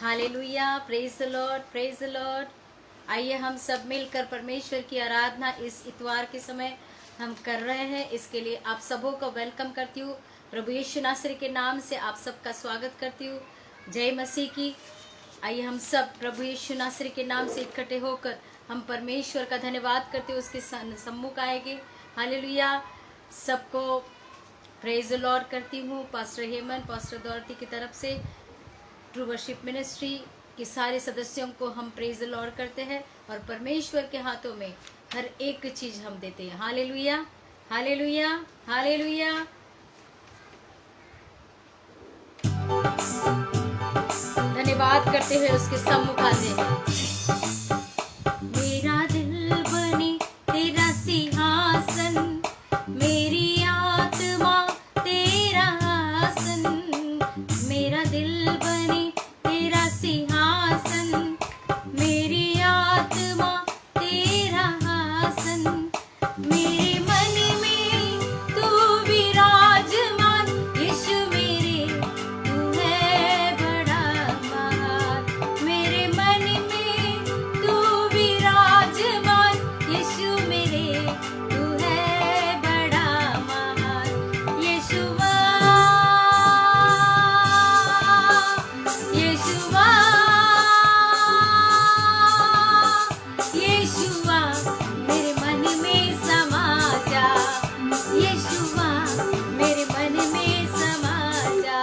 Hallelujah, praise the Lord, praise the Lord. आइए हम सब मिलकर परमेश्वर की आराधना इस इतवार के समय हम कर रहे हैं। इसके लिए आप सबों को वेलकम करती हूँ। प्रभु यीशु नासरी के नाम से आप सबका स्वागत करती हूँ। जय मसीह की। आइए हम सब प्रभु यीशु नासरी के नाम से इकट्ठे होकर हम परमेश्वर का धन्यवाद करते हुए उसके सम्मुख आएंगे। हालेलुया। सबको प्रेज द लॉर्ड करती हूँ। पास्टर हेमन, पास्टर दौरती की तरफ से ट्रू वर्शिप मिनिस्ट्री के सारे सदस्यों को हम प्रेज द लॉर्ड करते हैं और परमेश्वर के हाथों में हर एक चीज हम देते हैं। Hallelujah, hallelujah, hallelujah. धन्यवाद करते हुए उसके सम्मुख आते हैं। मेरा दिल बने तेरा सिंहासन, मेरी आत्मा तेरा आसन। मेरा दिल बने तेरा सिंहासन, मेरी आत्मा तेरा आसन। मेरे मन में तू विराजमान, यीशु मेरे तू है बड़ा महान। मेरे मन में तू विराजमान, यीशु मेरे तू है बड़ा महान। यीशुवा, यीशुवा, यीशुवा मेरे मन में समा जा। यीशुवा मेरे मन में समा जा।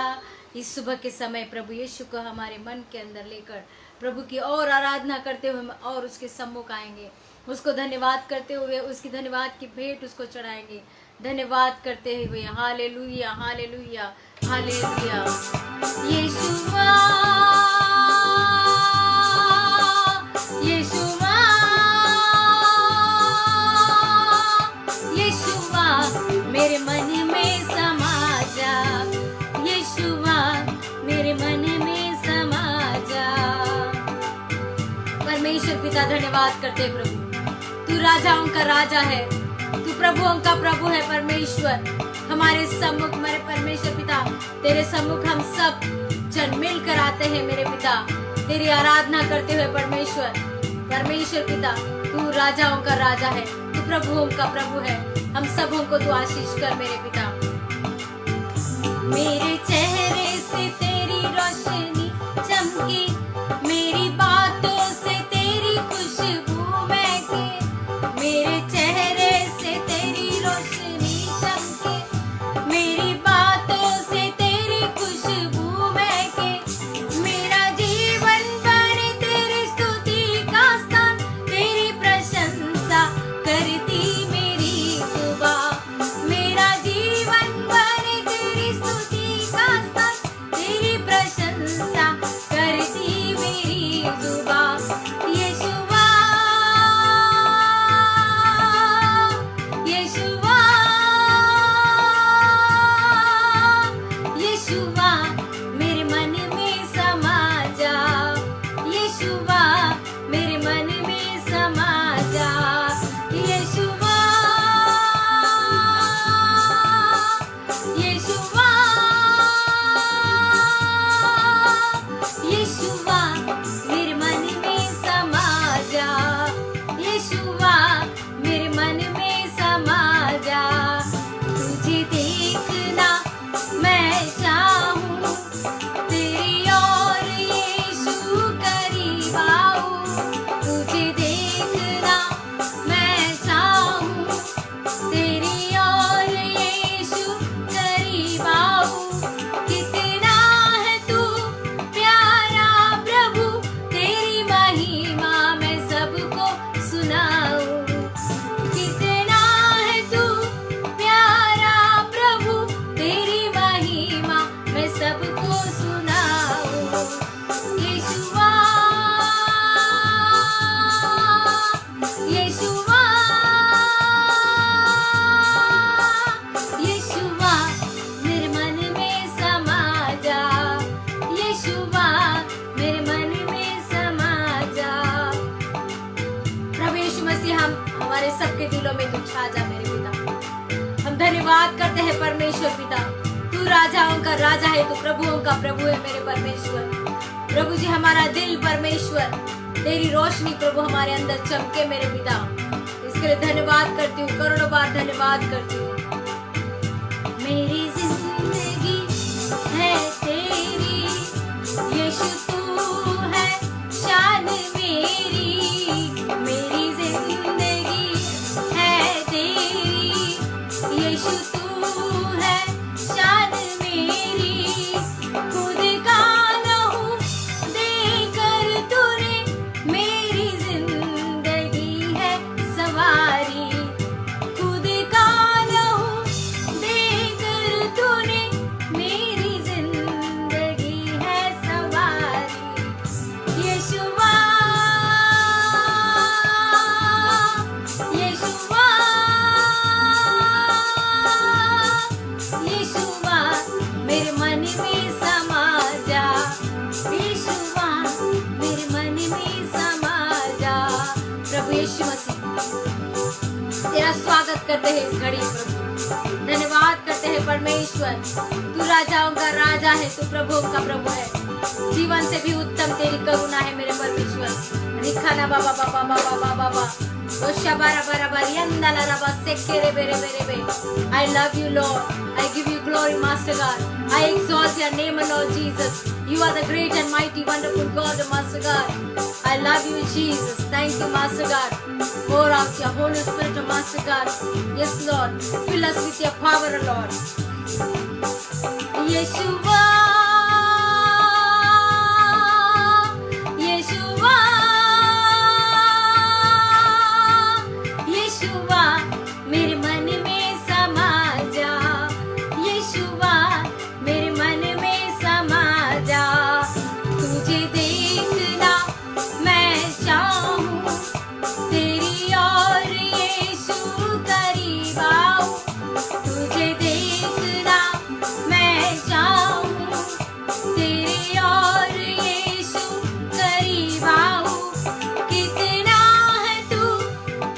इस सुबह के समय प्रभु यीशु को हमारे मन के अंदर लेकर प्रभु की और आराधना करते हुए हम और उसके सम्मुख आएंगे। उसको धन्यवाद करते हुए उसकी धन्यवाद की भेंट उसको चढ़ाएंगे। धन्यवाद करते हुए हालेलुया, हालेलुया, हालेलुया। यीशुवा, यीशुवा, यीशुवा मेरे मन में समा जा। यीशुवा मेरे मन में समा जा। परमेश्वर पिता धन्यवाद करते प्रभु, तू राजाओं का राजा है, तू प्रभुओं का प्रभु है। परमेश्वर हमारे सम्मुख, मेरे परमेश्वर पिता तेरे सम्मुख हम सब जन मिलकर आते हैं मेरे पिता, तेरी आराधना करते हुए। परमेश्वर, परमेश्वर पिता तू राजाओं का राजा है, तू प्रभुओं का प्रभु है। हम सबों को तू आशीष कर मेरे पिता। मेरे चेहरे से तेरी रोशनी चमके, मेरी बातों से तेरी खुशबू महके। मेरे चेहरे से तेरी रोशनी चमके, मेरी बातों से तेरी खुशबू महके। मेरा जीवन बने तेरी स्तुति का स्थान, तेरी प्रशंसा करती मेरी जुबान। मेरा जीवन बने तेरी स्तुति का स्थान, तेरी प्रशंसा करती मेरी जुबान। यीशुवा, यीशुवा, यीशुवा मेरे मन में समा जा। यीशुवा मेरे मन में समा जा। यीशुवा, यीशुवा, यीशुवा मेरे मन में समा जा। यीशुवा मेरे मन में समा जा। तुझे देखना मैं चाहूं, तेरी ओर यीशु करीब आऊं। तुझे देखना मैं चाहूं, तेरी ओर यीशु करीब आऊं। कितना है तू प्यारा प्रभु, तेरी महिमा मैं सबको सुनाऊं। कितना है तू प्यारा प्रभु, तेरी महिमा मैं सबको सुनाऊं। यीशुवा, यीशुवा, यीशुवा मेरे मन में समा जा। यीशुवा मेरे मन में समा जा। प्रभु यीशु मसीह हमारे सबके दिलों में तू छा जा मेरे पिता। हम धन्यवाद करते हैं परमेश्वर पिता, तू राजाओं का राजा है, तू प्रभुओं का प्रभु है मेरे परमेश्वर। प्रभु जी हमारा दिल परमेश्वर तेरी रोशनी प्रभु हमारे अंदर चमके मेरे पिता। इसके लिए धन्यवाद करती हूँ, करोड़ों बार धन्यवाद करती हूँ। मेरी जिंदगी है तेरी यीशु, तू है शान मेरी। मेरी जिंदगी है तेरी यीशु, तू है शान मेरी। खुद का लहू देकर तूने मेरी जिंदगी है सवारी। खुद का लहू देकर तूने मेरी जिंदगी है सवारी। यीशुआ यीशुआ यीशुआ मेरे मन में समा जा। यीशुआ मेरे मन में समा जा। प्रभु यीशु मसीह तेरा स्वागत करते हैं इस घड़ी प्रभु। धन्यवाद करते हैं परमेश्वर, तू राजाओं का राजा है, तू प्रभुओं का प्रभु है। जीवन से भी उत्तम तेरी करुणा है मेरे परमेश्वर। रिखाना बाबा बाबा बाबा बाबा बाबा Oshabara bara barianda la raba sekere bere bere be. I love you, Lord. I give you glory, Master God. I exalt your name, Lord Jesus. You are the great and mighty, wonderful God, Master God. I love you, Jesus. Thank you, Master God. Pour out your Holy Spirit, Master God. Yes, Lord. Fill us with your power, Lord. Yeshua. यीशुआ मेरे मन में समा जा। यीशुआ मेरे मन में समा जा। तुझे देखना मैं चाहूं, तेरी और यीशु करीब आऊं। तुझे देखना मैं चाहूं, तेरी और यीशु करीब आऊं। कितना है तू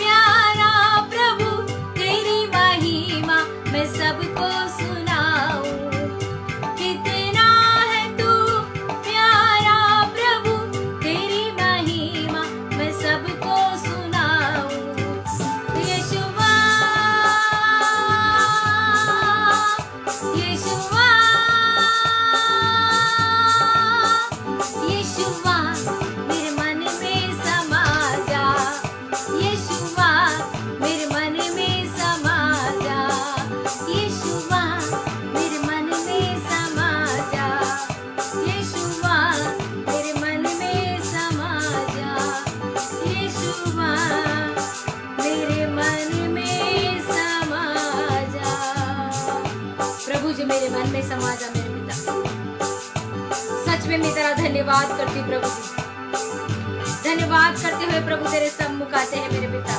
प्यारा प्रभु, तेरी महिमा मैं सबको सुनाऊं। कितना है तू प्यारा प्रभु, तेरी महिमा मैं सबको सुनाऊं। यीशुआ यीशुआ यीशुआ मेरे मन में समा जा। यीशुआ मेरे मन में समा जा। यीशुआ मेरे मन में समा जा। यीशुआ मेरे मन में समा जा। यीशुआ मेरे मन में समा जा। प्रभु जी मेरे मन में समा जा मेरे पिता। सच में मैं तेरा धन्यवाद करती हूँ प्रभु जी। धन्यवाद करते हुए प्रभु तेरे सम्मुख आते हैं मेरे पिता।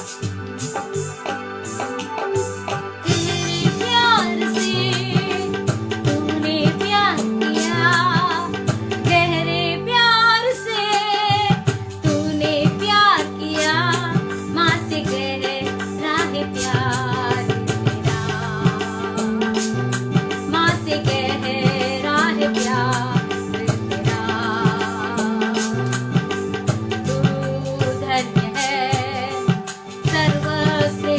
तेरे प्यार से तूने प्यार किया, गहरे प्यार से तूने प्यार किया। माँ से गहरा है प्यार तेरा, माँ से गहरा है प्यार तेरा। तू धन्य है सर्वश्रेष्ठ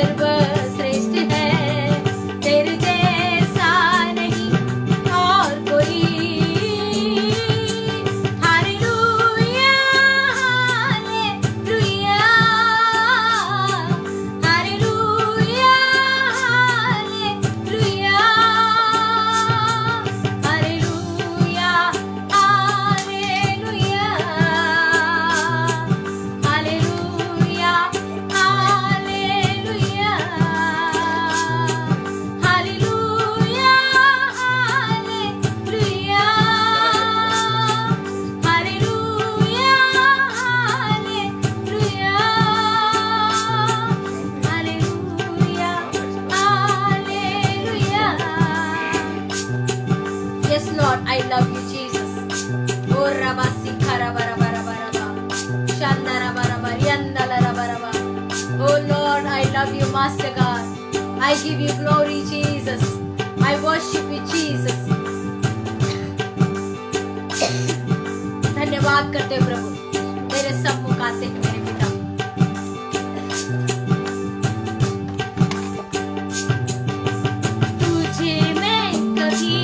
सर्वश्रेष्ठ है, तेरे जैसा नहीं और कोई। Hallelujah hallelujah hallelujah hallelujah hallelujah hallelujah hallelujah hallelujah hallelujah hallelujah hallelujah hallelujah hallelujah hallelujah. Yes, Lord, I love you, Jesus. Oh, Rabba Sikhara bara bara bara ba. Shandara bara bara yandala bara ba. Oh Lord, I love you, Master God. I give you glory, Jesus. I worship you, Jesus. धन्यवाद करते हैं प्रभु, तेरे सम्मुख आते हैं मेरे पिता। तुझे मैं कभी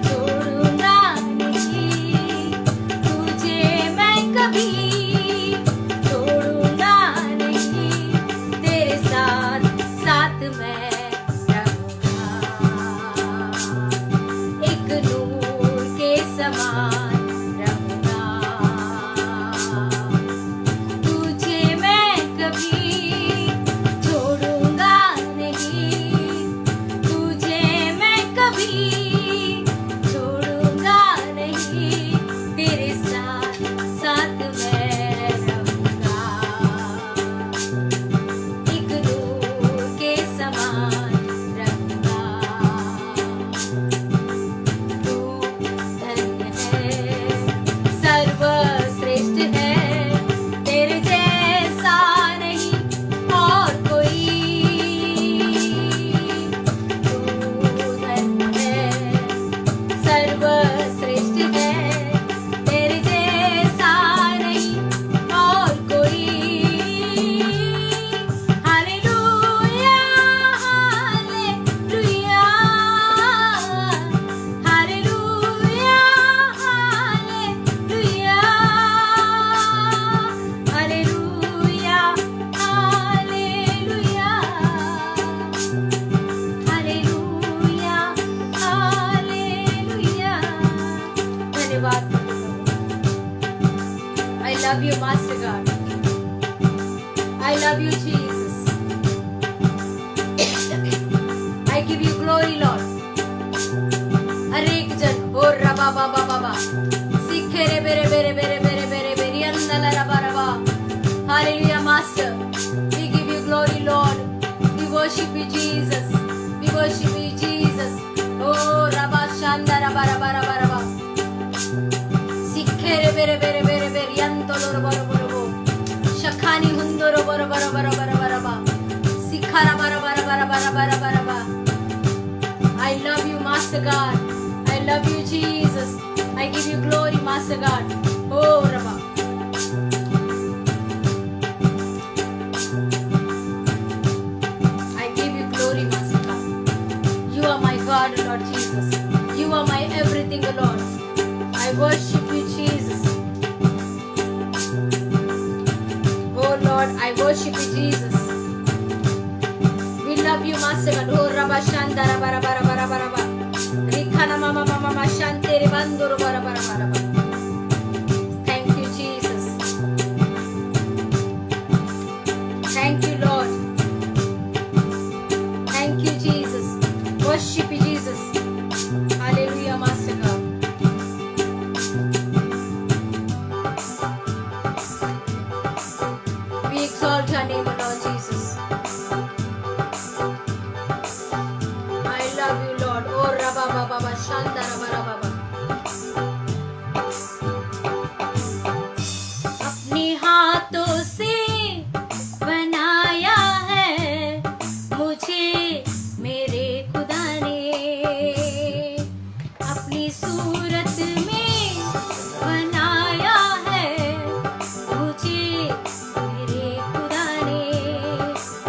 छोड़ूंगा नहीं, तुझे मैं कभी छोड़ूंगा नहीं, तेरे साथ साथ मैं रहूंगा, एक नूर के समान रहूंगा। तुझे मैं कभी छोड़ूंगा नहीं, तुझे मैं कभी छोड़ूंगा नहीं, तेरे साथ साथ मैं रहूंगा, एक नूर के समान रहूंगा। तू धन्य है, सर्वश्रेष्ठ है, तेरे जैसा नहीं और कोई। तू धन्य है, सर्वश्रेष्ठ है, तेरे जैसा नहीं और कोई। Hallelujah hallelujah hallelujah hallelujah hallelujah hallelujah hallelujah hallelujah. धन्यवाद प्रभु। I love you, Master God. I love you, Jesus. I give you glory, Lord. हर एक जन हो रबा बाबा बाबा सीखे रे बेरे बेरे बेरे बेरे बेरे berry अंदला rava rava. Hallelujah, Master. We give you glory, Lord. We worship you, Jesus. We worship you, Jesus. Oh, raba shanda raba raba raba raba. Sikhe re bere bere bere bere yantolo robo robo robo. Shakhani hundo robo robo robo robo robo robo. Sikha raba raba raba raba raba raba raba. I love you, Master God. I love you, Jesus. I give you glory, Master God. Oh, raba. I give you glory, Master God. You are my God, Lord Jesus. You are my everything, Lord. I worship you, Jesus. Oh Lord, I worship you, Jesus. We love you, Master God. Oh Rabba Shanda Rabba Rabba Rabba Rabba Rabba. Rikhana Mama Mama Mama Shante Ribando Rabba Rabba Rabba Rabba. Thank you, Jesus. Thank you, Lord. Thank you, Jesus. Worship you, Jesus. Hallelujah, Master God. We exalt your name, Lord Jesus. I love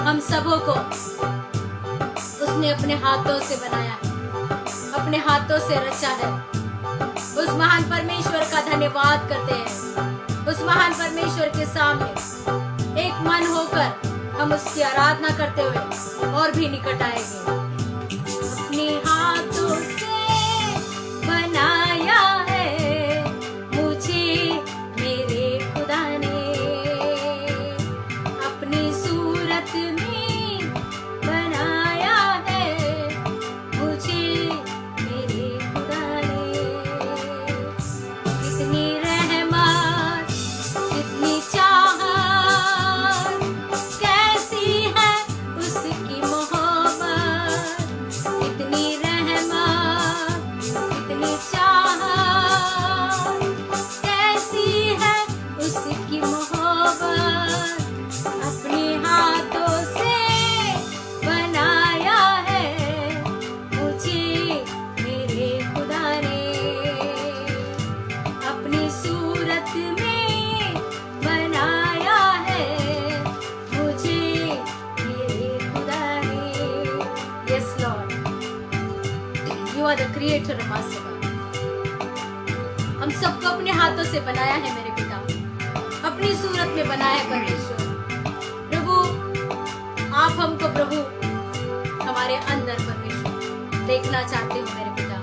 हम सबों को उसने अपने हाथों से बनाया है, अपने हाथों से रचा है। उस महान परमेश्वर का धन्यवाद करते हैं। उस महान परमेश्वर के सामने एक मन होकर हम उसकी आराधना करते हुए और भी निकट आएंगे। अपने हाथों से बनाया है मुझे मेरे खुदा ने, अपनी सूरत में बनाया है मुझे मेरे खुदा ने। कितनी रहमत, कितनी चाहत, कैसी है उसकी मोहब्बत। कितनी रहमत, कितनी चाहत, कैसी है उसकी मोहब्बत। अपने हाथों से बनाया है मुझे मेरे खुदा ने, अपनी सूरत में बनाया है मुझे मेरे खुदा ने। Yes Lord, you are the creator master God. हम सबको अपने हाथों से बनाया है मेरे पिता, अपनी सूरत में बनाया है परमेश्वर। प्रभु आप हमको प्रभु हमारे अंदर परमेश्वर देखना चाहते हो मेरे पिता।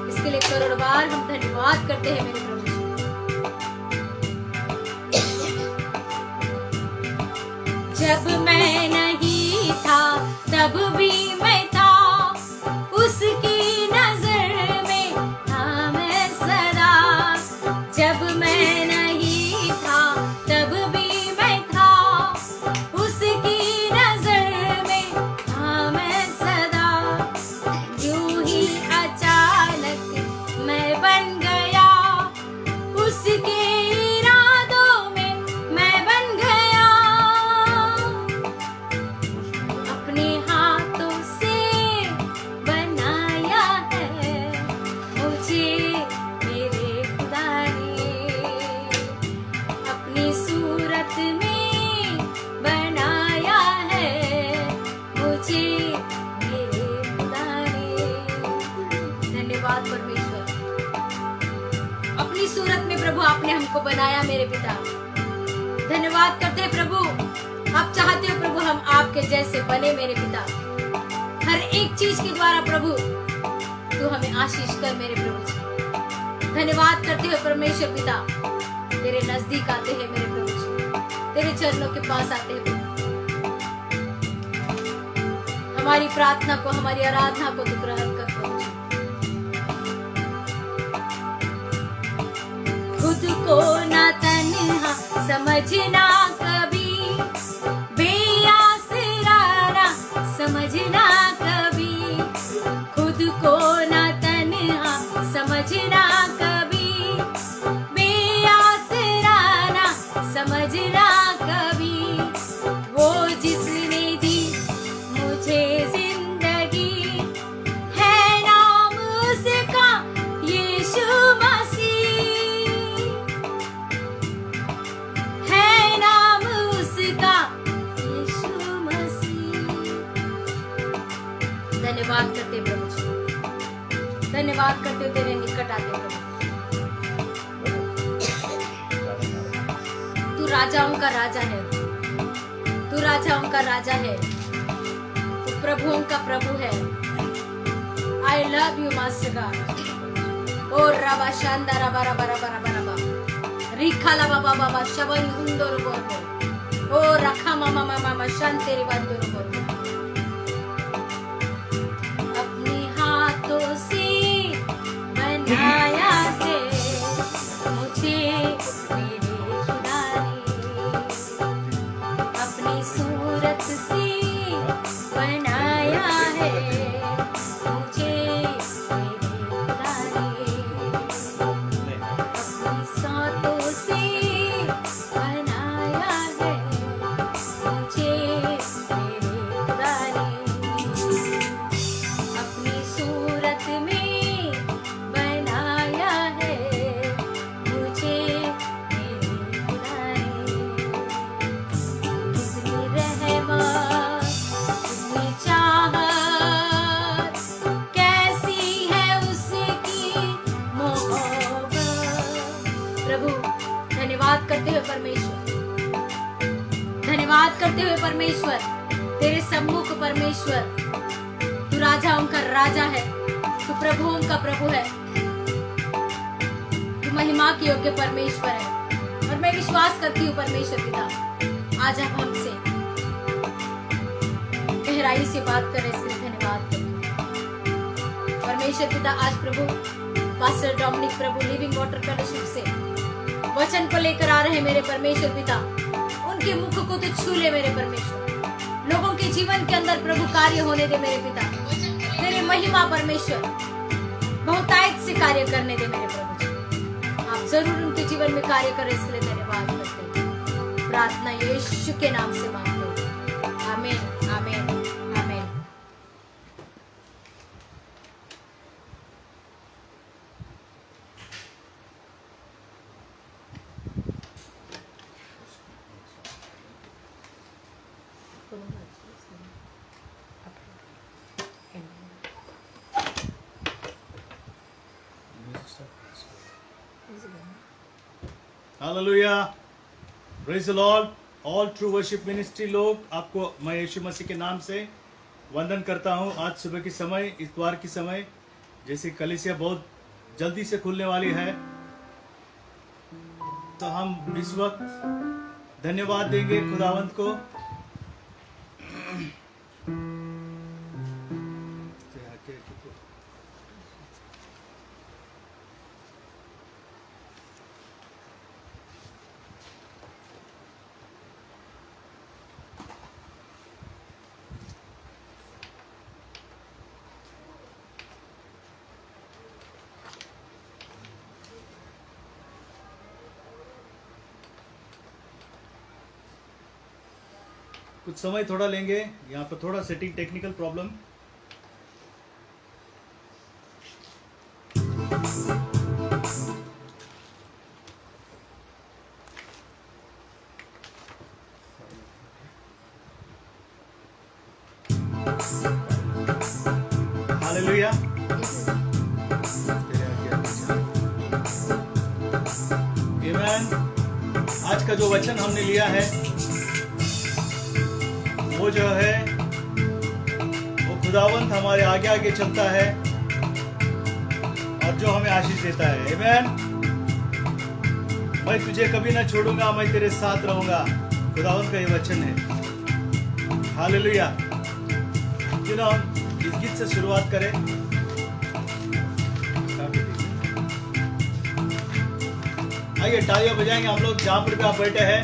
इसके लिए करोड़ बार हम धन्यवाद करते हैं मेरे प्रभु। जब मैं नहीं था तब भी मैं था, उसकी नजर में था मैं सदा। जब मैं नहीं था तब भी मैं था, उसकी नजर में था मैं सदा। यूं ही अचानक मैं बन गया, उसके इरादों में मैं बन गया। अपने हाथों से बनाया है मुझे मेरे खुदा ने, अपनी सूरत में बनाया है मुझे मेरे खुदा ने। धन्यवाद परमेश्वर, अपनी सूरत में प्रभु आपने हमको बनाया मेरे पिता। धन्यवाद करते हैं प्रभु, आप चाहते हो प्रभु हम आपके जैसे बने मेरे पिता। हर एक चीज के द्वारा प्रभु तू हमें आशीष कर मेरे प्रभु जी। धन्यवाद करते हो परमेश्वर पिता, तेरे नजदीक आते हैं मेरे प्रभु जी, तेरे चरणों के पास आते हैं प्रभु। हमारी प्रार्थना को, हमारी आराधना को तू ग्रहण कर प्रभु जी। खुद को ना तन्हा समझना कभी, बेआसरा ना समझना कभी। खुद को ना तन्हा समझना कभी, बेआसरा ना समझना कभी। वो जिसने दी मुझे जिंदगी, है नाम उसका यीशु मसीह, है नाम उसका यीशु मसीह। धन्यवाद करते प्रभु जी, धन्यवाद करते हो तेरे निकट आते प्रभु। तू राजाओं का राजा है, तू राजाओं का राजा है, तू प्रभुओं का प्रभु है। I love you master God. ओ रबा शांदा रबा रबा रबा रबा रबा रिखा ला बाबा बाबा शबन हुंदोर बोर्बो। ओ रखा मामा मामा मामा शांतेरी बंदोर बोर्बो। अपने हाथों से बनाया है मुझे मेरे खुदा ने, अपनी सूरत से बनाया है मुझे मेरे खुदा ने, अपनी सांतों से बनाया है मुझे मेरे परमेश्वर, तेरे सम्मुख परमेश्वर, तू राजाओं का राजा है, तू प्रभुओं का प्रभु है, तू महिमा के योग्य परमेश्वर है। और मैं विश्वास करती हूँ परमेश्वर पिता, आज आप हमसे गहराई से बात कर रहे, इसके लिए धन्यवाद परमेश्वर पिता। आज प्रभु पास्टर डोमिनिक प्रभु लिविंग वाटर फेलोशिप से वचन को लेकर आ रहे मेरे परमेश्वर पिता, उनके मुख को तो छू ले मेरे परमेश्वर, लोगों के जीवन के अंदर प्रभु कार्य होने दे मेरे पिता, तेरे महिमा परमेश्वर बहुतायत से कार्य करने दे मेरे प्रभु जी। आप जरूर उनके जीवन में कार्य करें, इसके लिए धन्यवाद करते हैं। प्रार्थना यीशु के नाम से मांगते हैं, आमीन आमीन आमीन। Hallelujah, praise the Lord. All true worship ministry लोग, आपको मैं यीशु मसीह के नाम से वंदन करता हूं। आज सुबह के समय, इतवार के समय, जैसे कलीसिया बहुत जल्दी से खुलने वाली है, तो हम इस वक्त धन्यवाद देंगे खुदावंत को। कुछ समय थोड़ा लेंगे, यहाँ पर थोड़ा सेटिंग टेक्निकल प्रॉब्लम। हालेलुया, आमीन। आज का जो वचन हमने लिया है वो जो है वो खुदावंत हमारे आगे आगे चलता है और जो हमें आशीष देता है। आमीन। मैं तुझे कभी ना छोड़ूंगा, मैं तेरे साथ रहूंगा, खुदावंत का ये वचन है। हालेलुया। क्यों ना हम इस गीत से शुरुआत करें। आइए तालियां बजाएंगे हम लोग जहां पर भी आप बैठे हैं।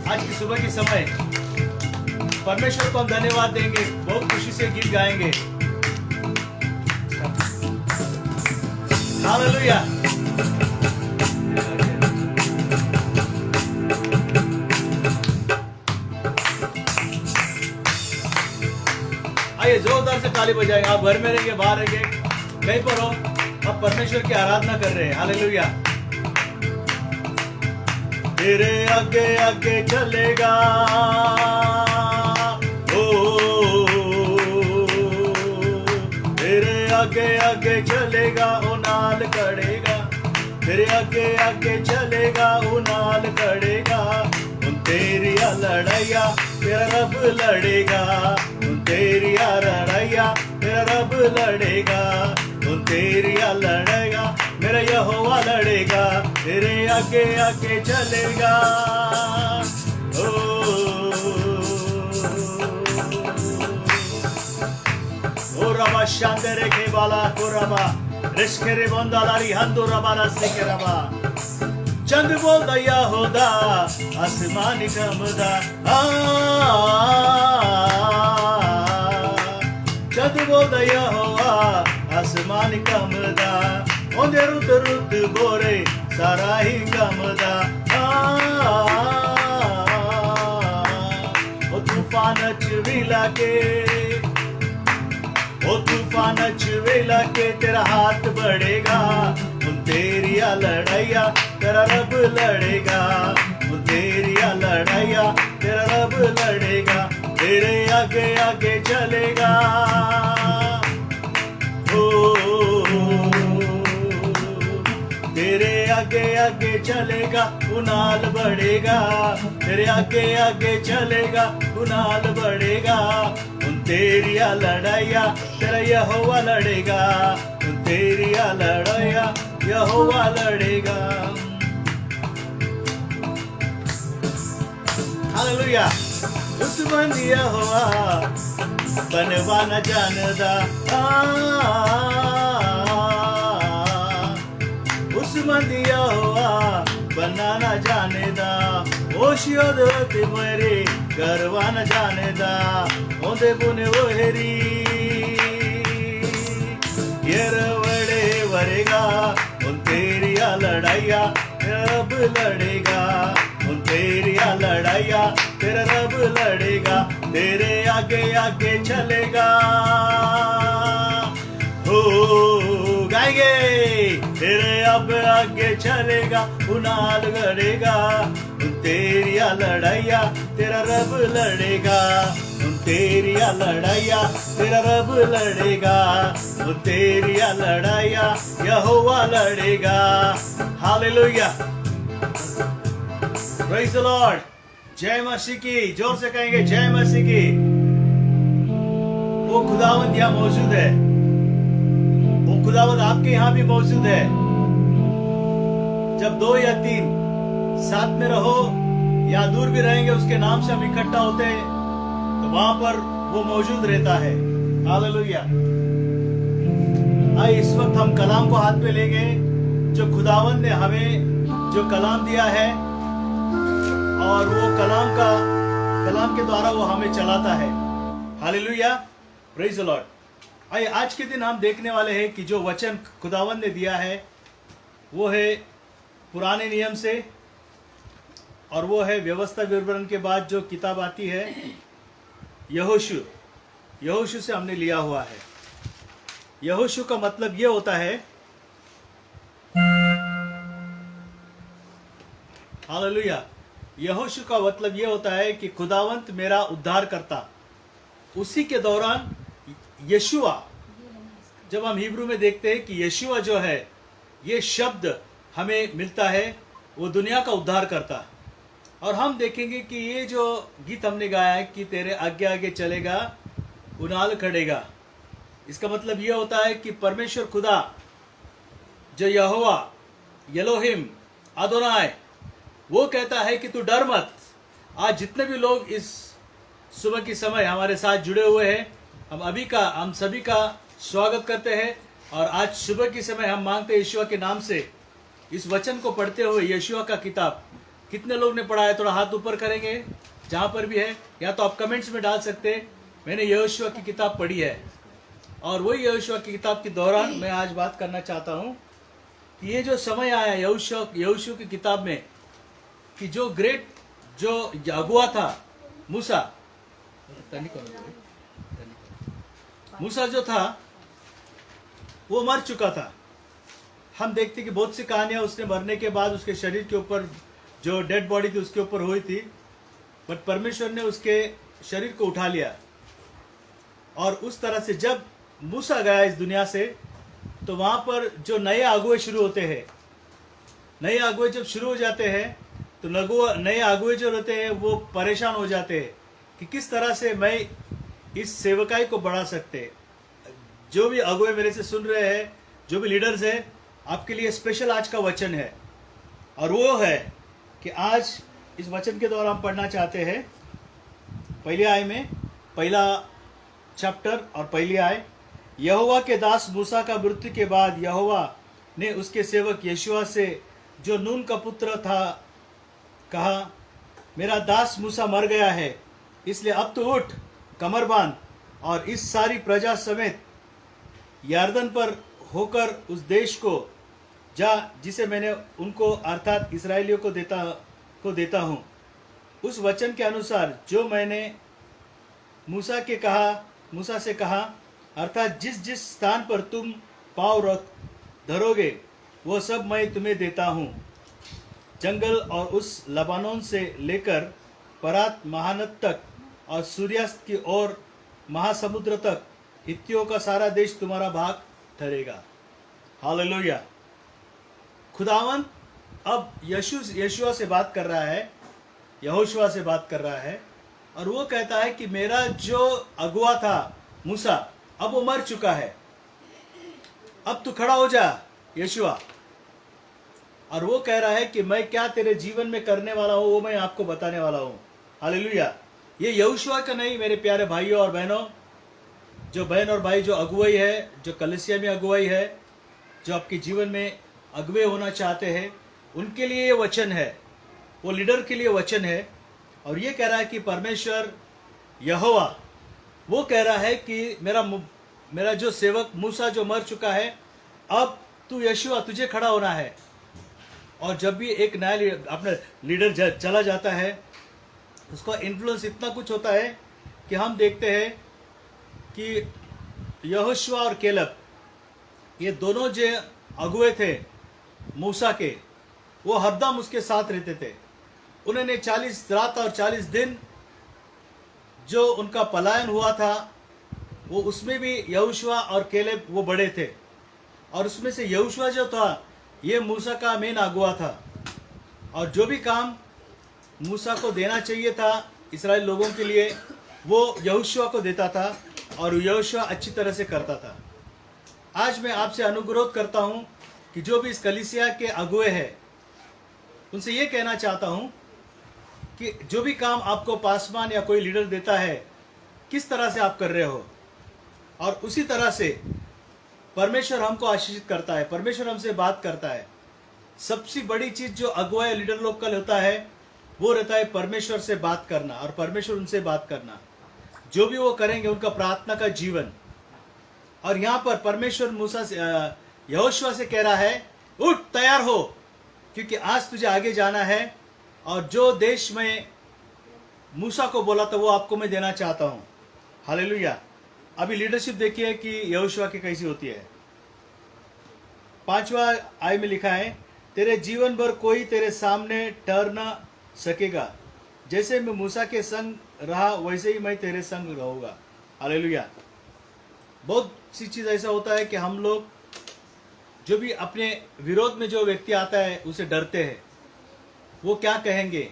आज की सुबह के समय परमेश्वर को हम धन्यवाद देंगे, बहुत खुशी से गीत गाएंगे। हालेलुया। आइए जोरदार से ताली बजाएंगे। आप घर में रहेंगे, बाहर रहेंगे, कहीं पर हो, आप परमेश्वर की आराधना कर रहे हैं। हालेलुया। तेरे आगे आगे चलेगा, आगे आगे चलेगा ओ नाल कड़ेगा, तेरे आगे आगे चलेगा ओ नाल कड़ेगा। उन तेरी लड़ाइया तेरा रब लड़ेगा, उन तेरी लड़ाइया तेरा रब लड़ेगा, उन तेरी लड़ेगा मेरा यहोवा लड़ेगा, तेरे आगे आगे चलेगा। रबा शांदरे के बाला को रबा रिश्केरे बंदालारी हंदो रबा रस्ते के रबा चंद्र बोल दया होदा आसमानी कमदा चंद्र बोल दया होआ आसमानी कमदा ओंदे रुत रुत बोरे सारा ही कमदा ओ तूफान चविला के, ओ तूफान चवेला के तेरा हाथ बढ़ेगा, उन तेरी लड़ाइया तेरा रब लड़ेगा, उन तेरी लड़ाइया तेरा रब लड़ेगा, तेरे आगे आगे चलेगा। ओ तेरे आगे आगे चलेगा वो नाल बढ़ेगा, तेरे आगे आगे चलेगा वो नाल बढ़ेगा। उन तेरिया लड़ाइया तेरा यहोवा लड़ेगा, उन तेरिया लड़ाइया यहोवा लड़ेगा। हालेलुया। दुश्मन यहोवा बनवा न जानदा, दुश्मन यहोवा बना न जानेदा। ओशियो दोती मेरी गरवा न जानेदा, ओदे बुने वो हेरी येरवड़े वरेगा। उन तेरिया लड़ाइया रब लड़ेगा, उन तेरिया लड़ाइया तेरा रब लड़ेगा। तेरे आगे आगे चलेगा, हो गाएंगे। तेरे अब आगे चलेगा उनाल लड़ेगा, उन तेरिया लड़ाइया तेरा रब लड़ेगा, उन तेरिया लड़ाइया तेरा रब लड़ेगा, उन तेरिया लड़ाइया यहोवा लड़ेगा। Hallelujah, praise the Lord. जय मसीह की, जोर से कहेंगे जय मसीह की। वो खुदावंद यहाँ मौजूद है, वो खुदावंद आपके यहाँ भी मौजूद है। जब 2 या 3 साथ में रहो या दूर भी रहेंगे, उसके नाम से हम इकट्ठा होते हैं, तो वहां पर वो मौजूद रहता है। हालेलुया। आइए इस वक्त हम कलाम को हाथ में लेंगे, जो खुदावंद ने हमें जो कलाम दिया है, और वो कलाम के द्वारा वो हमें चलाता है। Hallelujah, praise the Lord. आइए आज के दिन हम देखने वाले हैं कि जो वचन खुदावंद ने दिया है वो है पुराने नियम से, और वो है व्यवस्था विवरण के बाद जो किताब आती है यहोशू से हमने लिया हुआ है। यहोशू का मतलब ये होता है, हालेलुया, यहोशू का मतलब ये होता है कि खुदावंत मेरा उद्धार करता। उसी के दौरान यशुआ, जब हम हिब्रू में देखते हैं कि यशुआ जो है, ये शब्द हमें मिलता है, वो दुनिया का उद्धार करता। और हम देखेंगे कि ये जो गीत हमने गाया है कि तेरे आगे आगे चलेगा उनाल खड़ेगा, इसका मतलब ये होता है कि परमेश्वर खुदा जो यहोवा यलोहिम अदोनाय, वो कहता है कि तू डर मत। आज जितने भी लोग इस सुबह की समय हमारे साथ जुड़े हुए हैं, हम सभी का स्वागत करते हैं। और आज सुबह की समय हम मांगते हैं यीशुआ के नाम से, इस वचन को पढ़ते हुए यीशुआ का किताब कितने लोग ने पढ़ा है, थोड़ा हाथ ऊपर करेंगे जहाँ पर भी है, या तो आप कमेंट्स में डाल सकते हैं मैंने यहोशुआ की किताब पढ़ी है। और वही यहोशुआ की किताब के दौरान मैं आज बात करना चाहता हूँ कि ये जो समय आया यहोशू की किताब में, कि जो ग्रेट जो अगुआ था मूसा जो था वो मर चुका था। हम देखते कि बहुत सी कहानियां उसने मरने के बाद उसके शरीर के ऊपर जो डेड बॉडी थी उसके ऊपर हुई थी, बट परमेश्वर ने उसके शरीर को उठा लिया। और उस तरह से जब मूसा गया इस दुनिया से, तो वहां पर जो नए अगुए शुरू होते हैं, नए अगुए जब शुरू हो जाते हैं, तो नए अगुए जो रहते हैं वो परेशान हो जाते हैं कि किस तरह से मैं इस सेवकाई को बढ़ा सकते। जो भी अगुए मेरे से सुन रहे हैं, जो भी लीडर्स हैं, आपके लिए स्पेशल आज का वचन है, और वो है कि आज इस वचन के द्वारा हम पढ़ना चाहते हैं पहली आय में, पहला चैप्टर और पहली आय। यहोवा के दास मूसा का मृत्यु के बाद यहोवा ने उसके सेवक यशुआ से, जो नून का पुत्र था, कहा, मेरा दास मूसा मर गया है, इसलिए अब तो उठ, कमर बांध और इस सारी प्रजा समेत यरदन पर होकर उस देश को जा जिसे मैंने उनको अर्थात इसराइलियों को देता हूँ। उस वचन के अनुसार जो मैंने मूसा से कहा, अर्थात जिस जिस स्थान पर तुम पाँव धरोगे वो सब मैं तुम्हें देता हूँ। जंगल और उस लबानोन से लेकर परात महानद तक और सूर्यास्त की ओर महासमुद्र तक हित्तियों का सारा देश तुम्हारा भाग ठहरेगा। हालेलुया। खुदावन अब यशुआ से बात कर रहा है, यहोशुआ से बात कर रहा है, और वो कहता है कि मेरा जो अगुआ था मूसा, अब वो मर चुका है, अब तू खड़ा हो जा यशुआ। और वो कह रहा है कि मैं क्या तेरे जीवन में करने वाला हूं वो मैं आपको बताने वाला हूं। हालेलुया। ये यहोशुआ का नहीं, मेरे प्यारे भाइयों और बहनों, जो बहन और भाई जो अगुवाई है, जो कलीसिया में अगुवाई है, जो आपके जीवन में अगुवे होना चाहते हैं, उनके लिए ये वचन है, वो लीडर के लिए वचन है। और ये कह रहा है कि परमेश्वर यहोवा वो कह रहा है कि मेरा जो सेवक मूसा जो मर चुका है, अब तू यशुआ तुझे खड़ा होना है। और जब भी एक नया अपना लीडर चला जाता है, उसका इन्फ्लुएंस इतना कुछ होता है कि हम देखते हैं कि यहोशुआ और केलब ये दोनों जो अगुए थे मूसा के, वो हरदम उसके साथ रहते थे। उन्होंने 40 रात और 40 दिन जो उनका पलायन हुआ था, वो उसमें भी यहोशुआ और केलेब वो बड़े थे। और उसमें से यहोशुआ जो था, ये मूसा का मेन अगुआ था, और जो भी काम मूसा को देना चाहिए था इस्राएल लोगों के लिए, वो यहोशुआ को देता था, और यहोशुआ अच्छी तरह से करता था। आज मैं आपसे अनुरोध करता हूं कि जो भी इस कलीसिया के अगुए हैं, उनसे ये कहना चाहता हूं कि जो भी काम आपको पासवान या कोई लीडर देता है, किस तरह से आप कर रहे हो, और उसी तरह से परमेश्वर हमको आशीषित करता है, परमेश्वर हमसे बात करता है। सबसे बड़ी चीज जो अगुआ या लीडर लोग का होता है, वो रहता है परमेश्वर से बात करना, और परमेश्वर उनसे बात करना। जो भी वो करेंगे उनका प्रार्थना का जीवन। और यहाँ पर परमेश्वर मूसा से यहोशुआ से कह रहा है, उठ तैयार हो, क्योंकि आज तुझे आगे जाना है, और जो देश में मूसा को बोला था वो आपको मैं देना चाहता हूँ। हालेलुया। अभी लीडरशिप देखिए कि यहोशुआ की कैसी होती है। 5वां आय में लिखा है, तेरे जीवन भर कोई तेरे सामने ठहर न सकेगा, जैसे मैं मूसा के संग रहा वैसे ही मैं तेरे संग रहूंगा। हालेलुया। बहुत सी चीज ऐसा होता है कि हम लोग जो भी अपने विरोध में जो व्यक्ति आता है उसे डरते हैं, वो क्या कहेंगे,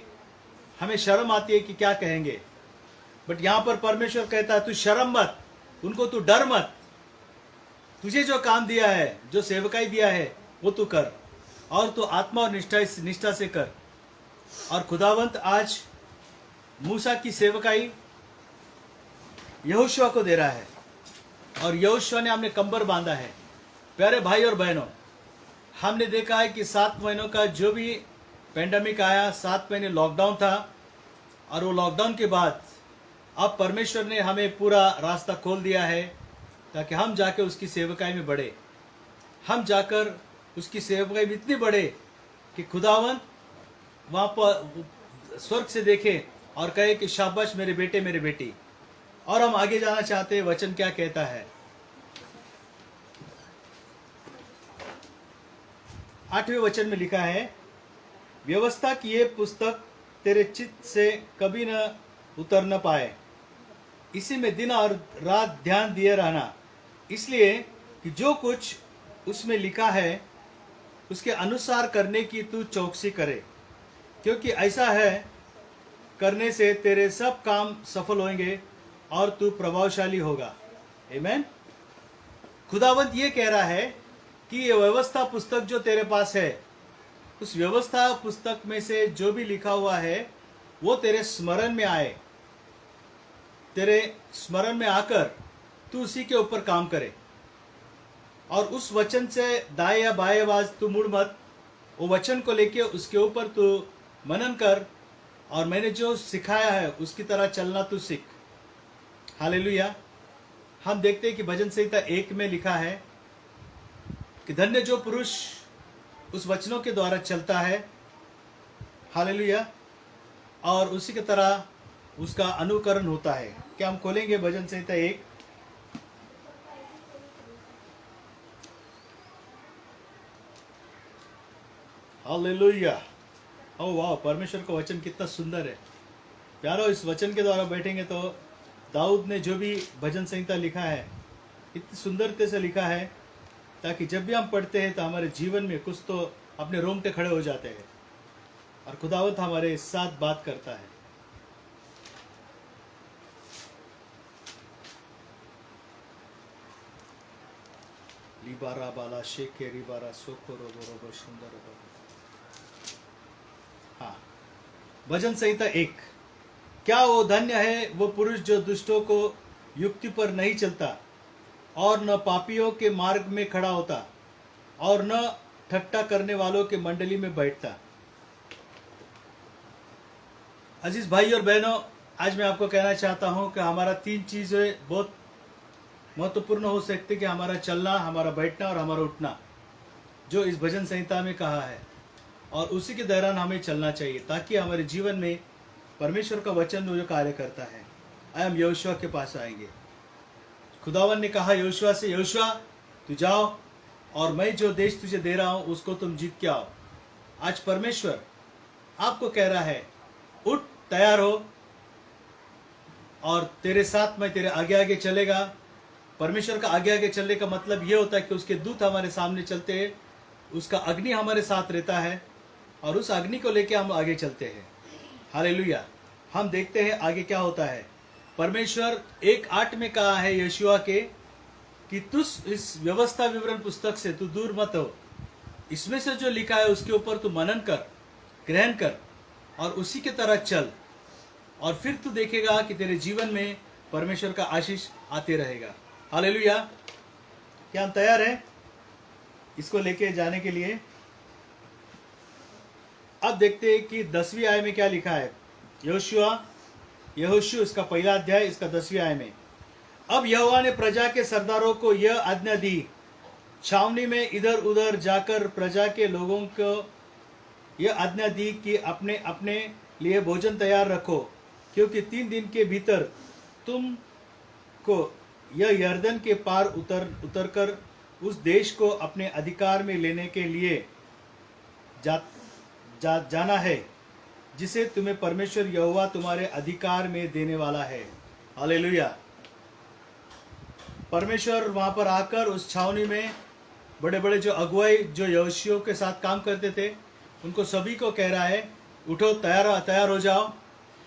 हमें शर्म आती है कि क्या कहेंगे। बट यहाँ पर परमेश्वर कहता है, तू शर्म मत, उनको तू डर मत, तुझे जो काम दिया है, जो सेवकाई दिया है, वो तू कर, और तू आत्मा और निष्ठा से कर। और खुदावंत आज मूसा की सेवकाई यहोशुआ को दे रहा है, और यहोशुआ ने हमने कंबर बांधा है। प्यारे भाई और बहनों, हमने देखा है कि 7 महीनों का जो भी पेंडेमिक आया, 7 महीने लॉकडाउन था, और वो लॉकडाउन के बाद अब परमेश्वर ने हमें पूरा रास्ता खोल दिया है, ताकि हम जाकर उसकी सेवकाई में बढ़े। हम जाकर उसकी सेवकाई में इतनी बढ़े कि खुदावंत वहाँ पर स्वर्ग से देखे और कहे कि शाबाश मेरे बेटे मेरे बेटी। और हम आगे जाना चाहते हैं। वचन क्या कहता है? 8वें वचन में लिखा है, व्यवस्था की ये पुस्तक तेरे चित्त से कभी न उतर न पाए, इसी में दिन और रात ध्यान दिए रहना, इसलिए कि जो कुछ उसमें लिखा है उसके अनुसार करने की तू चौकसी करे, क्योंकि ऐसा है करने से तेरे सब काम सफल होंगे और तू प्रभावशाली होगा। आमीन। खुदावंत ये कह रहा है कि ये व्यवस्था पुस्तक जो तेरे पास है, उस व्यवस्था पुस्तक में से जो भी लिखा हुआ है वो तेरे स्मरण में आए, तेरे स्मरण में आकर तू उसी के ऊपर काम करे, और उस वचन से दाएं या बाएं आवाज तू मुड़ मत। वो वचन को लेके उसके ऊपर तू मनन कर, और मैंने जो सिखाया है उसकी तरह चलना तू सीख। हालेलुया। हम देखते हैं कि भजन संहिता 1 में लिखा है कि धन्य जो पुरुष उस वचनों के द्वारा चलता है। हालेलुया। और उसी की तरह उसका अनुकरण होता है। क्या हम खोलेंगे भजन संहिता 1? हालेलुया। ओ वाह, परमेश्वर का वचन कितना सुंदर है। प्यारो, इस वचन के द्वारा बैठेंगे तो दाऊद ने जो भी भजन संहिता लिखा है इतनी सुंदरता से लिखा है, ताकि जब भी हम पढ़ते हैं तो हमारे जीवन में कुछ तो अपने रोंगटे खड़े हो जाते हैं और खुदावंत हमारे साथ बात करता है। लिबारा बाला शेखे रिबारा सोखो रोबो रोबो सुंदर रोबो। हाँ, भजन संहिता 1। क्या वो धन्य है वो पुरुष जो दुष्टों को युक्ति पर नहीं चलता और न पापियों के मार्ग में खड़ा होता और न ठट्टा करने वालों के मंडली में बैठता। अजीज भाई और बहनों, आज मैं आपको कहना चाहता हूं कि हमारा 3 चीजें बहुत महत्वपूर्ण हो सकती कि हमारा चलना, हमारा बैठना और हमारा उठना, जो इस भजन संहिता में कहा है, और उसी के दौरान हमें चलना चाहिए ताकि हमारे जीवन में परमेश्वर का वचन जो कार्य करता है। हम यहोशुआ के पास आएंगे। खुदावन ने कहा यहोशुआ से, यहोशुआ तू जाओ और मैं जो देश तुझे दे रहा हूं उसको तुम जीत के आओ। आज परमेश्वर आपको कह रहा है, उठ, तैयार हो और तेरे साथ मैं तेरे आगे आगे चलेगा। परमेश्वर का आगे आगे चलने का मतलब यह होता है कि उसके दूत हमारे सामने चलते हैं, उसका अग्नि हमारे साथ रहता है और उस अग्नि को लेकर हम आगे चलते हैं। हालेलुया। हम देखते हैं आगे क्या होता है। परमेश्वर 1:8 में कहा है यहोशुआ के कि तू इस व्यवस्था विवरण पुस्तक से तू दूर मत हो, इसमें से जो लिखा है उसके ऊपर तू मनन कर, ग्रहण कर और उसी के तरह चल, और फिर तू देखेगा कि तेरे जीवन में परमेश्वर का आशीष आते रहेगा। हालेलुया। क्या हम तैयार हैं इसको लेके जाने के लिए? अब देखते हैं कि 10वीं आय में क्या लिखा है। यहोशू इसका पहला अध्याय, इसका 10वीं आय में, अब यहोवा ने प्रजा के सरदारों को यह आज्ञा दी, छावनी में इधर उधर जाकर प्रजा के लोगों को यह आज्ञा दी कि अपने अपने लिए भोजन तैयार रखो, क्योंकि 3 दिन के भीतर तुम को यह यर्दन के पार उतरकर उस देश को अपने अधिकार में लेने के लिए जाना है, जिसे तुम्हें परमेश्वर यहोवा तुम्हारे अधिकार में देने वाला है। हालेलुया। परमेश्वर वहां पर आकर उस छावनी में बड़े बड़े जो अगुवाई जो यहोशू के साथ काम करते थे, उनको सभी को कह रहा है, उठो, तैयार हो जाओ,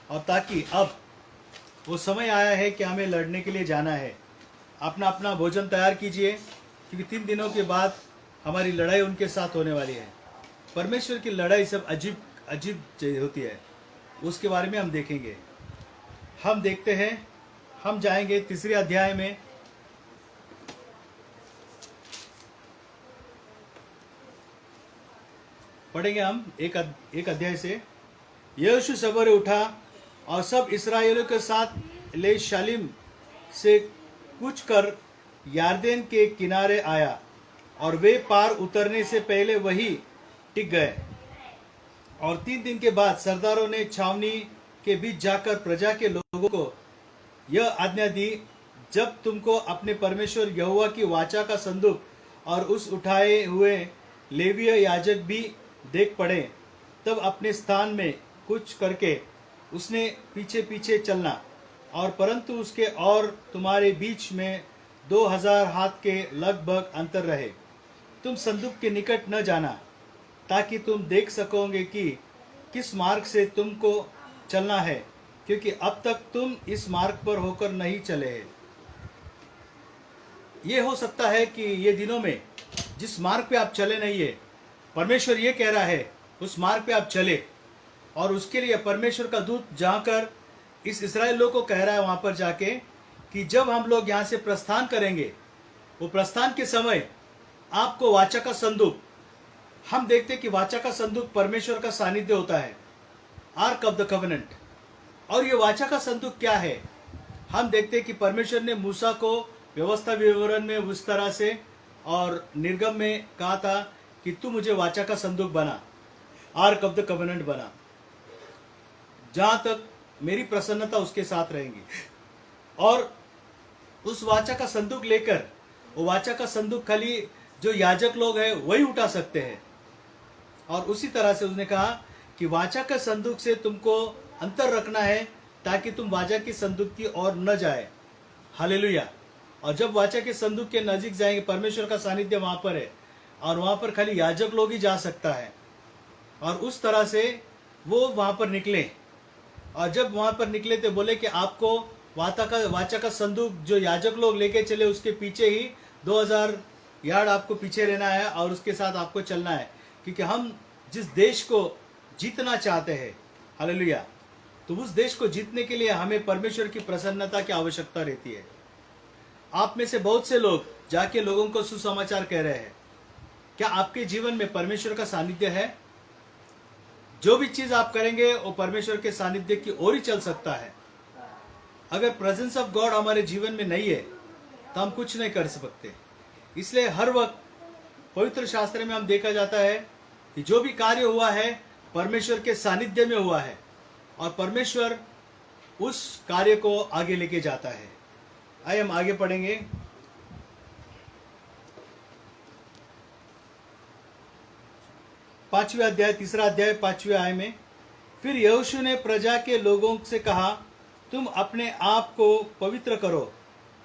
और ताकि अब वो समय आया है कि हमें लड़ने के लिए जाना है। अपना अपना भोजन तैयार कीजिए, क्योंकि 3 दिनों के बाद हमारी लड़ाई उनके साथ होने वाली है। परमेश्वर की लड़ाई सब अजीब होती है, उसके बारे में हम देखेंगे। हम देखते हैं, हम जाएंगे 3रे अध्याय में। पढ़ेंगे हम एक अध्याय से। यहोशू सवेरे उठा और सब इस्राएलियों के साथ ले शालिम से कूच कर यारदेन के किनारे आया, और वे पार उतरने से पहले वही टिक गए। और 3 दिन के बाद सरदारों ने छावनी के बीच जाकर प्रजा के लोगों को यह आज्ञा दी, जब तुमको अपने परमेश्वर यहोवा की वाचा का संदूक और उस उठाए हुए लेवीय याजक भी देख पड़े, तब अपने स्थान में कुछ करके उसने पीछे पीछे चलना, और परंतु उसके और तुम्हारे बीच में 2000 हाथ के लगभग अंतर रहे। तुम संदूक के निकट न जाना, ताकि तुम देख सकोगे कि किस मार्ग से तुमको चलना है, क्योंकि अब तक तुम इस मार्ग पर होकर नहीं चले हैं। ये हो सकता है कि ये दिनों में जिस मार्ग पे आप चले नहीं है, परमेश्वर ये कह रहा है उस मार्ग पे आप चले, और उसके लिए परमेश्वर का दूत जाकर इस इस्राएल लोगों को कह रहा है वहां पर जाके कि जब हम लोग यहाँ से प्रस्थान करेंगे, वो प्रस्थान के समय आपको वाचा का संदूक, हम देखते कि वाचा का संदूक परमेश्वर का सानिध्य होता है, आर्क ऑफ द कवेनेंट। और ये वाचा का संदूक क्या है? हम देखते कि परमेश्वर ने मूसा को व्यवस्था विवरण में उस तरह से और निर्गम में कहा था कि तू मुझे वाचा का संदूक बना, आर्क ऑफ द कवेनेंट बना, जहां तक मेरी प्रसन्नता उसके साथ रहेंगी। और उस वाचा का संदूक लेकर, वो वाचा का संदूक खाली जो याजक लोग हैं वही उठा सकते हैं। और उसी तरह से उसने कहा कि वाचा का संदूक से तुमको अंतर रखना है, ताकि तुम वाचा की संदूक की ओर न जाए। हालेलुया। और जब वाचा के संदूक के नजीक जाएंगे, परमेश्वर का सानिध्य वहां पर है, और वहाँ पर खाली याजक लोग ही जा सकता है। और उस तरह से वो वहाँ पर निकले, और जब वहाँ पर निकले तो बोले कि आपको वाचा का संदूक जो याजक लोग लेके चले उसके पीछे ही 2000 यार्ड आपको पीछे रहना है और उसके साथ आपको चलना है, क्योंकि हम जिस देश को जीतना चाहते हैं, हालेलुया, तो उस देश को जीतने के लिए हमें परमेश्वर की प्रसन्नता की आवश्यकता रहती है। आप में से बहुत से लोग जाके लोगों को सुसमाचार कह रहे हैं। क्या आपके जीवन में परमेश्वर का सानिध्य है? जो भी चीज आप करेंगे वो परमेश्वर के सानिध्य की ओर ही चल सकता है। अगर प्रेजेंस ऑफ गॉड हमारे जीवन में नहीं है तो हम कुछ नहीं कर सकते। इसलिए हर वक्त पवित्र शास्त्र में हम देखा जाता है कि जो भी कार्य हुआ है परमेश्वर के सानिध्य में हुआ है, और परमेश्वर उस कार्य को आगे लेके जाता है। आइए हम आगे पढ़ेंगे। पांचवें अध्याय, तीसरा अध्याय, 5वें आय में, फिर यहोशू ने प्रजा के लोगों से कहा, तुम अपने आप को पवित्र करो,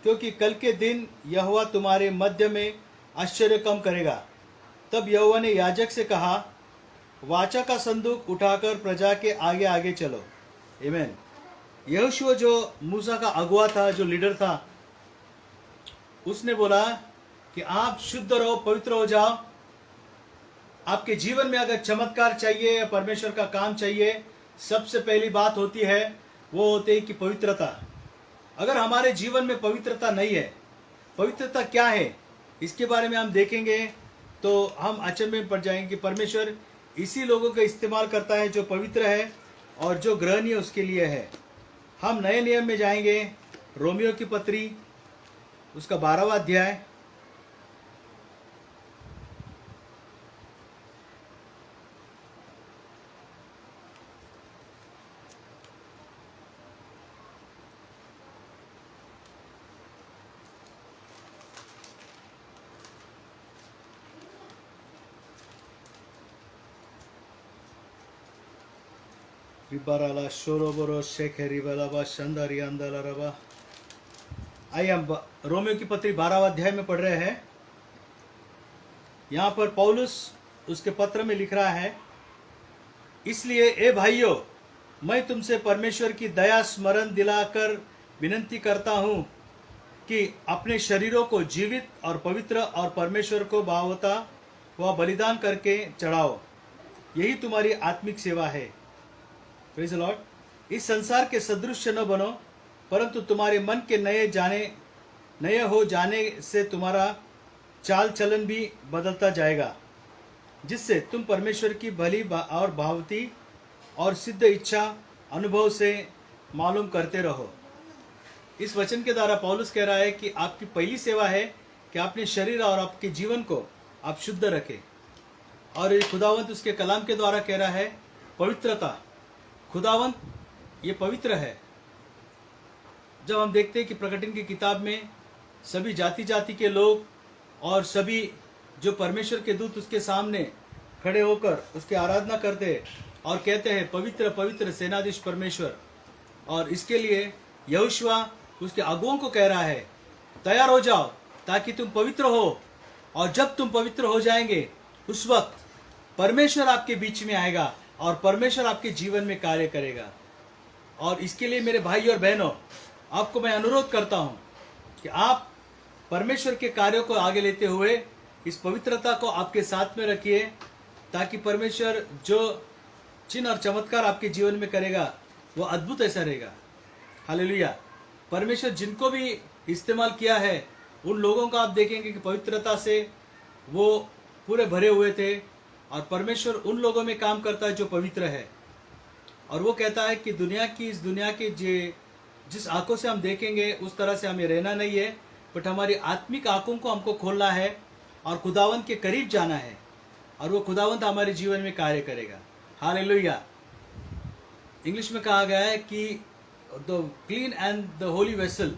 क्योंकि कल के दिन यहोवा तुम्हारे मध्य में आश्चर्य कम करेगा। तब यहोवा ने याजक से कहा, वाचा का संदूक उठाकर प्रजा के आगे आगे चलो। आमीन। यहोशू जो मूसा का अगुआ था, जो लीडर था, उसने बोला कि आप शुद्ध रहो, पवित्र हो जाओ। आपके जीवन में अगर चमत्कार चाहिए या परमेश्वर का काम चाहिए, सबसे पहली बात होती है वो होती है कि पवित्रता। अगर हमारे जीवन में पवित्रता नहीं है, पवित्रता क्या है इसके बारे में हम देखेंगे तो हम अचंभे में पड़ जाएंगे कि परमेश्वर इसी लोगों का इस्तेमाल करता है जो पवित्र है और जो ग्रहणीय उसके लिए है। हम नए नियम में जाएंगे, रोमियो की पत्री उसका 12वां अध्याय, रिबाराला शोरोबोरो शेखे रिबालाबा शंदारी अंदालारबा। आइए हम रोमियो की पत्री 12वां अध्याय में पढ़ रहे हैं। यहाँ पर पौलुस उसके पत्र में लिख रहा है, इसलिए ए भाइयों, मैं तुमसे परमेश्वर की दया स्मरण दिलाकर विनती करता हूँ कि अपने शरीरों को जीवित और पवित्र और परमेश्वर को भावता व बलिदान करके चढ़ाओ, यही तुम्हारी आत्मिक सेवा है। Praise the Lord. इस संसार के सदृश न बनो, परंतु तुम्हारे मन के नए हो जाने से तुम्हारा चाल चलन भी बदलता जाएगा, जिससे तुम परमेश्वर की भली और भावती और सिद्ध इच्छा अनुभव से मालूम करते रहो। इस वचन के द्वारा पौलुस कह रहा है कि आपकी पहली सेवा है कि अपने शरीर और आपके जीवन को आप शुद्ध रखें। और खुदावंत उसके कलाम के द्वारा कह रहा है पवित्रता। खुदावंत ये पवित्र है। जब हम देखते हैं कि प्रकटन की किताब में सभी जाति जाति के लोग और सभी जो परमेश्वर के दूत उसके सामने खड़े होकर उसकी आराधना करते हैं और कहते हैं पवित्र पवित्र सेनाधीश परमेश्वर, और इसके लिए यहोशुआ उसके अगुओं को कह रहा है तैयार हो जाओ ताकि तुम पवित्र हो, और जब तुम पवित्र हो जाएंगे उस वक्त परमेश्वर आपके बीच में आएगा और परमेश्वर आपके जीवन में कार्य करेगा। और इसके लिए मेरे भाई और बहनों, आपको मैं अनुरोध करता हूं कि आप परमेश्वर के कार्यों को आगे लेते हुए इस पवित्रता को आपके साथ में रखिए, ताकि परमेश्वर जो चिन्ह और चमत्कार आपके जीवन में करेगा वो अद्भुत ऐसा रहेगा। हालेलुया। परमेश्वर जिनको भी इस्तेमाल किया है उन लोगों का आप देखेंगे कि पवित्रता से वो पूरे भरे हुए थे, और परमेश्वर उन लोगों में काम करता है जो पवित्र है। और वो कहता है कि इस दुनिया के जिस आंखों से हम देखेंगे उस तरह से हमें रहना नहीं है, बट हमारी आत्मिक आंखों को हमको खोलना है और खुदावंत के करीब जाना है, और वो खुदावंत हमारे जीवन में कार्य करेगा। हालेलुया। इंग्लिश में कहा गया है कि the clean and the Holi vessel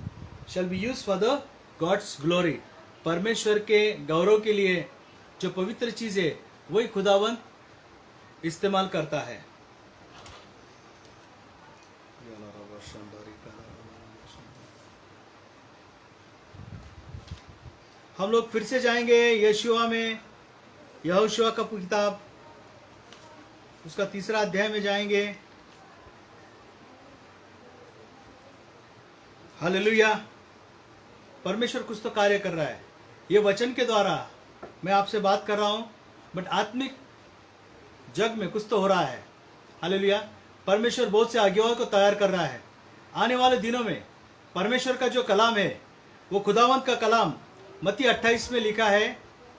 shall be used for the gods glory. परमेश्वर के गौरव के लिए जो पवित्र चीज है वही खुदावंत इस्तेमाल करता है। हम लोग फिर से जाएंगे यशुआ में यहोशुआ का किताब उसका 3 अध्याय में जाएंगे। हालेलुया। परमेश्वर कुछ तो कार्य कर रहा है। ये वचन के द्वारा मैं आपसे बात कर रहा हूं, बट आत्मिक जग में कुछ तो हो रहा है। हालेलुया। परमेश्वर बहुत से आज्ञाओं को तैयार कर रहा है। आने वाले दिनों में परमेश्वर का जो कलाम है वो खुदावंत का कलाम मत्ती 28 में लिखा है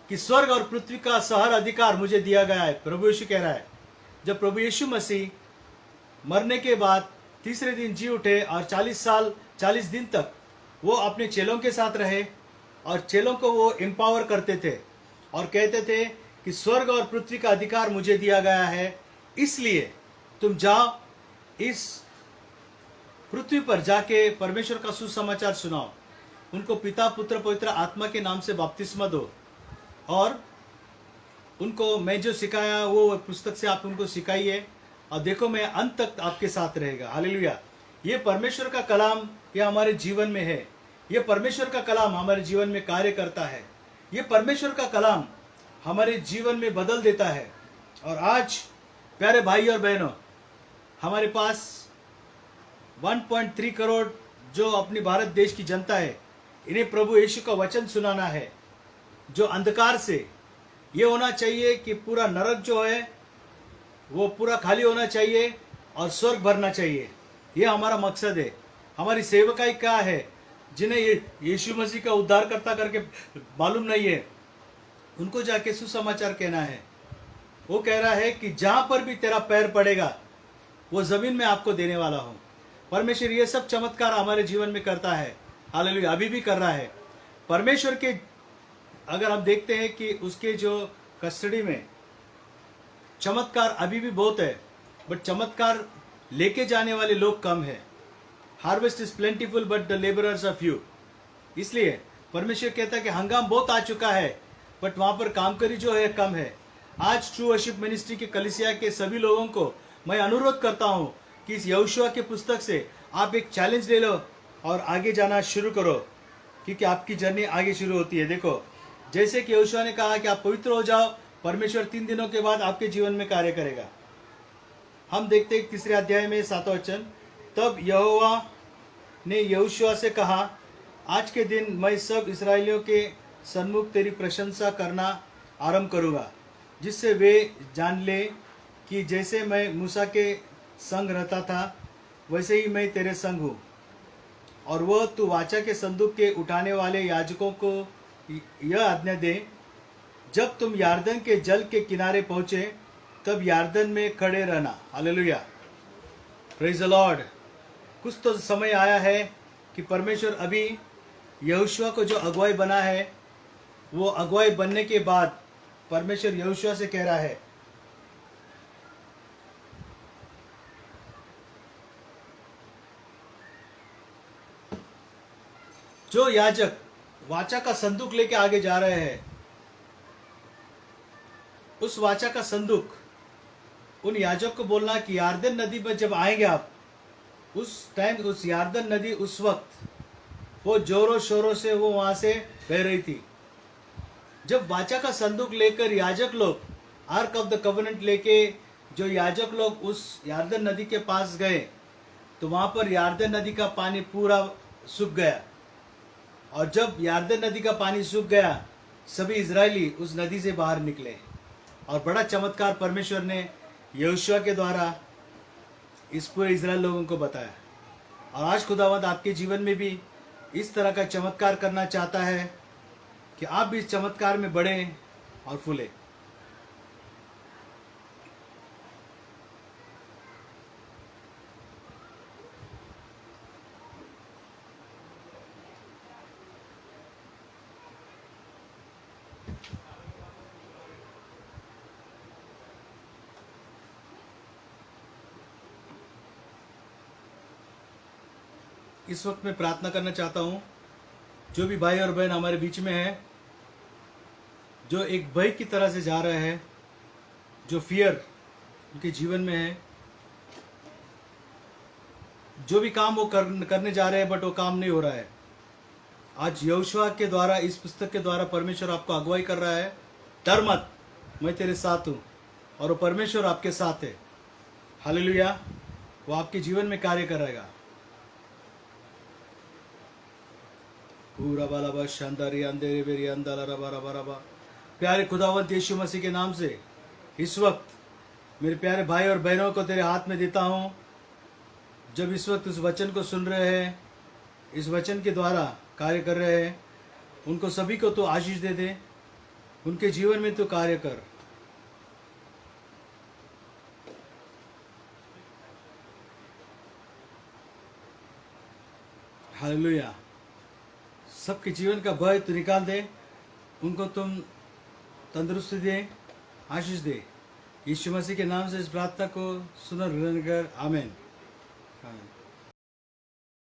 कि स्वर्ग और पृथ्वी का सहर अधिकार मुझे दिया गया है। प्रभु यीशु कह रहा है, जब प्रभु यीशु मसीह मरने के बाद तीसरे दिन जी उठे और 40 दिन तक वो अपने चेलों के साथ रहे और चेलों को वो एम्पावर करते थे और कहते थे कि स्वर्ग और पृथ्वी का अधिकार मुझे दिया गया है, इसलिए तुम जाओ इस पृथ्वी पर जाके परमेश्वर का सुसमाचार सुनाओ, उनको पिता पुत्र पवित्र आत्मा के नाम से बपतिस्मा दो और उनको मैं जो सिखाया वो पुस्तक से आप उनको सिखाइए और देखो मैं अंत तक आपके साथ रहेगा। हालेलुया। ये परमेश्वर का कलाम ये हमारे जीवन में है। ये परमेश्वर का कलाम हमारे जीवन में कार्य करता है। ये परमेश्वर का कलाम हमारे जीवन में बदल देता है। और आज प्यारे भाई और बहनों, हमारे पास 1.3 करोड़ जो अपनी भारत देश की जनता है, इन्हें प्रभु यीशु का वचन सुनाना है। जो अंधकार से ये होना चाहिए कि पूरा नरक जो है वो पूरा खाली होना चाहिए और स्वर्ग भरना चाहिए। ये हमारा मकसद है। हमारी सेवकाई क्या है? जिन्हें ये यीशु मसीह का उद्धारकर्ता करके मालूम नहीं है, उनको जाके सुसमाचार कहना है। वो कह रहा है कि जहां पर भी तेरा पैर पड़ेगा वो जमीन में आपको देने वाला हूं। परमेश्वर ये सब चमत्कार हमारे जीवन में करता है। हालेलुया। अभी भी कर रहा है। परमेश्वर के अगर हम देखते हैं कि उसके जो कस्टडी में चमत्कार अभी भी बहुत है, बट चमत्कार लेके जाने वाले लोग कम है। Harvest is plentiful but the labourers are few. इसलिए परमेश्वर कहता है कि हंगाम बहुत आ चुका है, बट वहां पर कामकरी जो है कम है। आज ट्रू वर्शिप मिनिस्ट्री के कलीसिया के सभी लोगों को मैं अनुरोध करता हूं कि इस यहोशुआ के पुस्तक से आप एक चैलेंज ले लो और आगे जाना शुरू करो, क्योंकि आपकी जर्नी आगे शुरू होती है। देखो, जैसे कि यहोशुआ ने कहा कि आप पवित्र हो जाओ, परमेश्वर 3 दिनों के बाद आपके जीवन में कार्य करेगा। हम देखते हैं 3 अध्याय में 7वां वचन, तब यहोवा ने यहोशुआ से कहा, आज के दिन मैं सब इसराइलियों के सन्मुख तेरी प्रशंसा करना आरंभ करूंगा, जिससे वे जान ले कि जैसे मैं मूसा के संग रहता था वैसे ही मैं तेरे संग हूँ। और वह तू वाचा के संदूक के उठाने वाले याजकों को यह आज्ञा दे, जब तुम यार्दन के जल के किनारे पहुंचे तब यार्दन में खड़े रहना। हालेलुया। Praise the Lord. कुछ तो समय आया है कि परमेश्वर अभी यहोशुआ को जो अगुवाई बना है, वो अगुवाई बनने के बाद परमेश्वर यहोशुआ से कह रहा है, जो याजक वाचा का संदूक लेके आगे जा रहे हैं, उस वाचा का संदूक उन याजक को बोलना कि यार्दन नदी पर जब आएंगे आप, उस टाइम उस यार्दन नदी उस वक्त वो जोरों शोरों से वो वहां से बह रही थी। जब वाचा का संदूक लेकर याजक लोग आर्क ऑफ द कवनेंट लेके जो याजक लोग उस यार्दन नदी के पास गए, तो वहां पर यार्दन नदी का पानी पूरा सूख गया। और जब यार्दन नदी का पानी सूख गया, सभी इजरायली उस नदी से बाहर निकले। और बड़ा चमत्कार परमेश्वर ने यहोशुआ के द्वारा इस पूरे इजराइल लोगों को बताया। और आज खुदावंद आपके जीवन में भी इस तरह का चमत्कार करना चाहता है कि आप भी इस चमत्कार में बढ़ें और फूले। इस वक्त मैं प्रार्थना करना चाहता हूँ, जो भी भाई और बहन हमारे बीच में है, जो एक भय की तरह से जा रहे हैं, जो फियर उनके जीवन में है, जो भी काम वो करने जा रहे हैं बट वो काम नहीं हो रहा है, आज यहोशुआ के द्वारा, इस पुस्तक के द्वारा परमेश्वर आपको अगुवाई कर रहा है। डर मत, मैं तेरे साथ हूँ, और वो परमेश्वर आपके साथ है। हालेलुया। वो आपके जीवन में कार्य करेगा। पूरा बाला बा शानदारी अंधेरे बेरी अंदाला रबा रबा रबा। प्यारे खुदावंत यीशु मसीह के नाम से इस वक्त मेरे प्यारे भाई और बहनों को तेरे हाथ में देता हूँ। जब इस वक्त उस वचन को सुन रहे हैं, इस वचन के द्वारा कार्य कर रहे हैं, उनको सभी को तो आशीष दे दे, उनके जीवन में तो कार्य कर। हालेलुया। सबके जीवन का भय तो निकाल दे, उनको तुम तंदुरुस्ती दे, आशीष दे। यीशु मसीह के नाम से इस प्रार्थना को सुनो, हृदय कर। आमीन। आमीन।